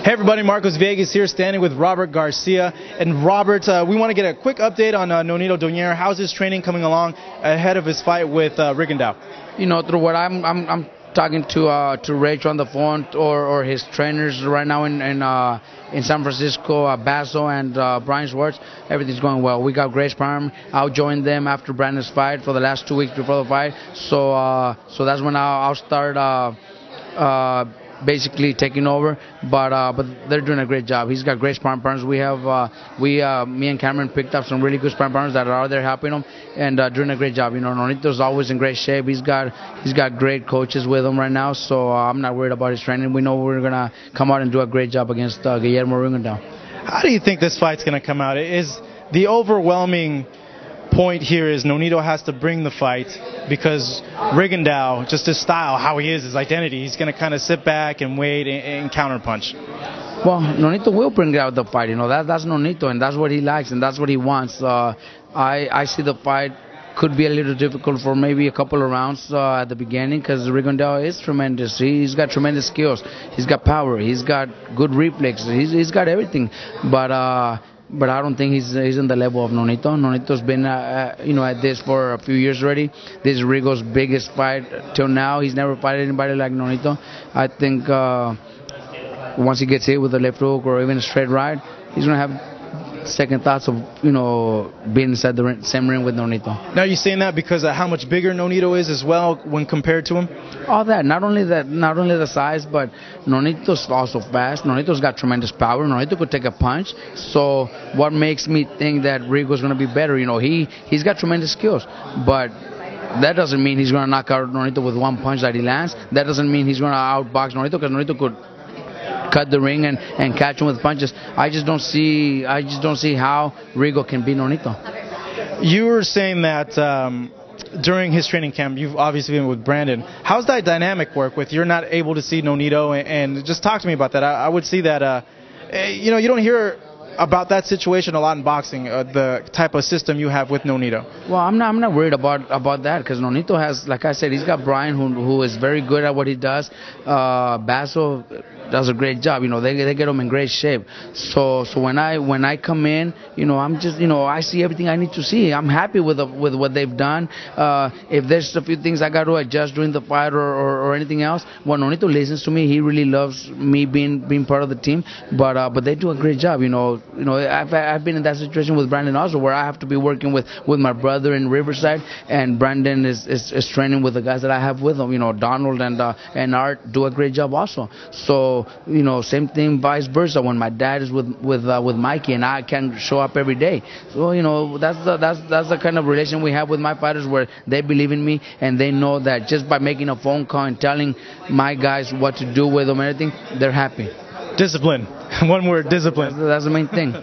Hey everybody, Marcos Vegas here standing with Robert Garcia. And Robert, we want to get a quick update on Nonito Donaire. How's his training coming along ahead of his fight with Rigondeaux? You know, through what I'm talking to Rach on the phone or his trainers right now in San Francisco, Basso and Brian Schwartz, everything's going well. We got great sparring. I'll join them after Brandon's fight for the last 2 weeks before the fight. So that's when I'll start basically taking over, but they're doing a great job. He's got great sparring partners. Me and Cameron picked up some really good sparring partners that are there helping him and doing a great job. You know, Nonito's always in great shape. He's got great coaches with him right now, so I'm not worried about his training. We know we're gonna come out and do a great job against Guillermo Rigondeaux. How do you think this fight's gonna come out? Is the overwhelming point here is Nonito has to bring the fight because Rigondeaux, just his style, how he is, his identity, he's going to kind of sit back and wait and counterpunch. Well, Nonito will bring out the fight. You know, that's Nonito, and that's what he likes, and that's what he wants. I see the fight could be a little difficult for maybe a couple of rounds at the beginning because Rigondeaux is tremendous. He's got tremendous skills. He's got power. He's got good reflexes. He's got everything. But I don't think he's in the level of Nonito. Nonito's been at this for a few years already. This is Rigo's biggest fight till now. He's never fought anybody like Nonito. I think once he gets hit with a left hook or even a straight right, he's gonna have second thoughts of being inside the same ring with Nonito. Now you're saying that because of how much bigger Nonito is as well when compared to him? All that, not only the size, but Nonito's also fast. Nonito's got tremendous power. Nonito could take a punch. So what makes me think that Rigo's going to be better? You know, he's got tremendous skills, but that doesn't mean he's going to knock out Nonito with one punch that he lands. That doesn't mean he's going to outbox Nonito, because Nonito could cut the ring and catch him with punches. I just don't see how Rigo can beat Nonito. You were saying that during his training camp, you've obviously been with Brandon. How's that dynamic work with you're not able to see Nonito? And just talk to me about that. I would see that, you don't hear about that situation a lot in boxing, the type of system you have with Nonito. Well, I'm not worried about that, because Nonito has, like I said, he's got Brian who is very good at what he does. Basso does a great job. They get him in great shape. So when I come in, I'm just, I see everything I need to see. I'm happy with what they've done. If there's a few things I got to adjust during the fight or anything else, well, Nonito listens to me. He really loves me being part of the team. But they do a great job. I've been in that situation with Brandon also, where I have to be working with my brother in Riverside, and Brandon is training with the guys that I have with him. Donald and Art do a great job also. So same thing vice versa. When my dad is with Mikey and I can show up every day. So that's the kind of relation we have with my fighters, where they believe in me and they know that just by making a phone call and telling my guys what to do with them and everything, they're happy. Discipline. One word, discipline. That's the main thing.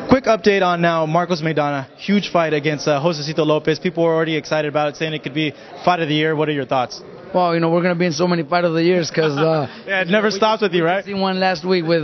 Quick update on now Marcos Maidana. Huge fight against Josecito Lopez. People are already excited about it, saying it could be fight of the year. What are your thoughts? Well, we're going to be in so many fight of the years because yeah, it never stops with you, right? We seen one last week with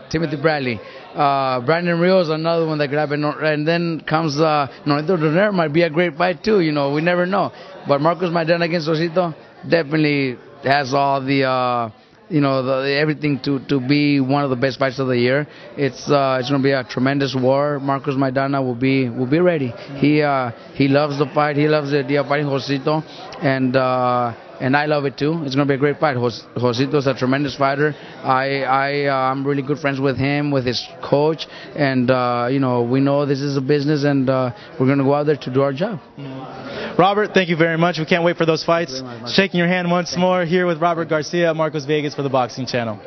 Timothy Bradley. Brandon Rios, another one that grabbed it, and then comes Nonito Donaire. Might be a great fight too. We never know. But Marcos Maidana against Josecito definitely has all the everything to be one of the best fights of the year. It's going to be a tremendous war. Marcos Maidana will be ready. He loves the fight. He loves the idea of fighting Josecito, and I love it too. It's going to be a great fight. Josecito's a tremendous fighter. I'm really good friends with him, with his coach, and we know this is a business, and we're going to go out there to do our job. Robert, thank you very much. We can't wait for those fights. Shaking your hand once more here with Robert Garcia, Marcos Vegas for the Boxing Channel.